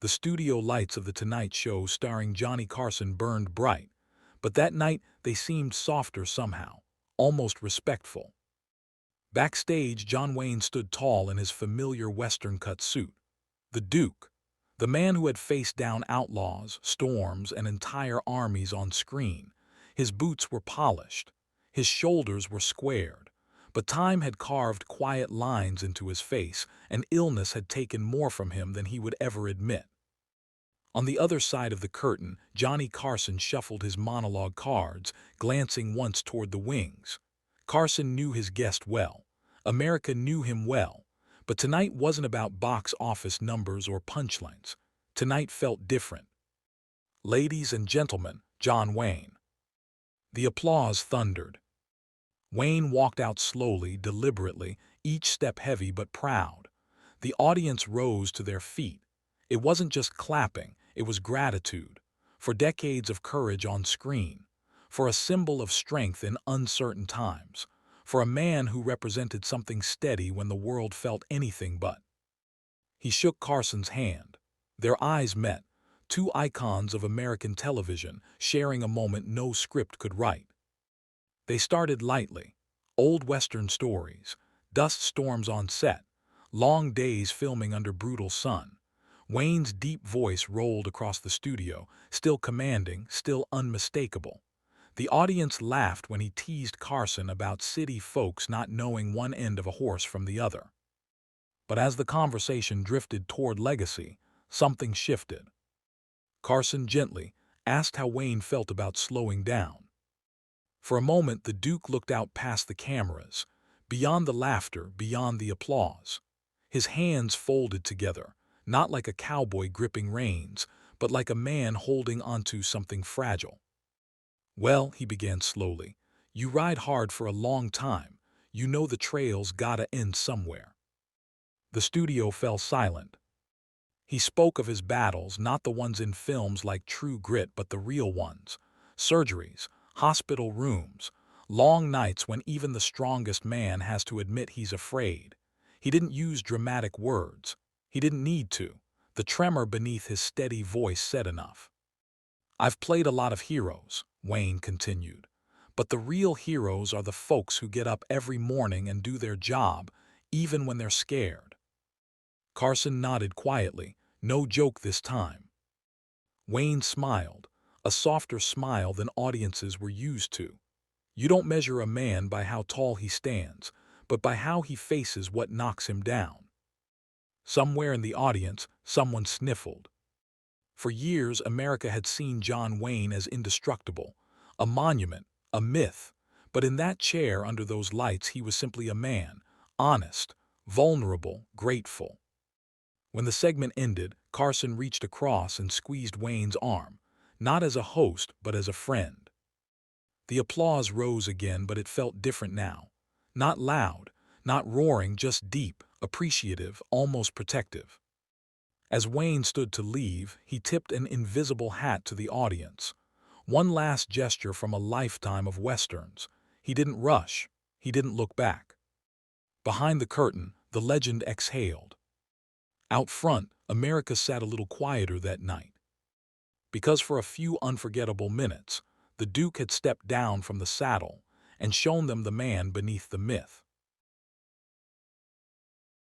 The studio lights of The Tonight Show starring Johnny Carson burned bright, but that night they seemed softer somehow, almost respectful. Backstage, John Wayne stood tall in his familiar Western-cut suit. The Duke, the man who had faced down outlaws, storms, and entire armies on screen. His boots were polished, his shoulders were squared, but time had carved quiet lines into his face, and illness had taken more from him than he would ever admit. On the other side of the curtain, Johnny Carson shuffled his monologue cards, glancing once toward the wings. Carson knew his guest well. America knew him well. But tonight wasn't about box office numbers or punchlines. Tonight felt different. "Ladies and gentlemen, John Wayne." The applause thundered. Wayne walked out slowly, deliberately, each step heavy but proud. The audience rose to their feet. It wasn't just clapping, it was gratitude. For decades of courage on screen. For a symbol of strength in uncertain times. For a man who represented something steady when the world felt anything but. He shook Carson's hand. Their eyes met, two icons of American television sharing a moment no script could write. They started lightly. Old Western stories, dust storms on set, long days filming under brutal sun. Wayne's deep voice rolled across the studio, still commanding, still unmistakable. The audience laughed when he teased Carson about city folks not knowing one end of a horse from the other. But as the conversation drifted toward legacy, something shifted. Carson gently asked how Wayne felt about slowing down. For a moment, the Duke looked out past the cameras, beyond the laughter, beyond the applause. His hands folded together, not like a cowboy gripping reins, but like a man holding onto something fragile. "Well," he began slowly, "you ride hard for a long time. You know the trail's gotta end somewhere." The studio fell silent. He spoke of his battles, not the ones in films like True Grit, but the real ones. Surgeries, hospital rooms, long nights when even the strongest man has to admit he's afraid. He didn't use dramatic words. He didn't need to. The tremor beneath his steady voice said enough. "I've played a lot of heroes," Wayne continued, "but the real heroes are the folks who get up every morning and do their job, even when they're scared." Carson nodded quietly, no joke this time. Wayne smiled, a softer smile than audiences were used to. "You don't measure a man by how tall he stands, but by how he faces what knocks him down." Somewhere in the audience, someone sniffled. For years, America had seen John Wayne as indestructible, a monument, a myth. But in that chair under those lights, he was simply a man, honest, vulnerable, grateful. When the segment ended, Carson reached across and squeezed Wayne's arm, not as a host, but as a friend. The applause rose again, but it felt different now. Not loud, not roaring, just deep, appreciative, almost protective. As Wayne stood to leave, he tipped an invisible hat to the audience. One last gesture from a lifetime of Westerns. He didn't rush. He didn't look back. Behind the curtain, the legend exhaled. Out front, America sat a little quieter that night. Because for a few unforgettable minutes, the Duke had stepped down from the saddle and shown them the man beneath the myth.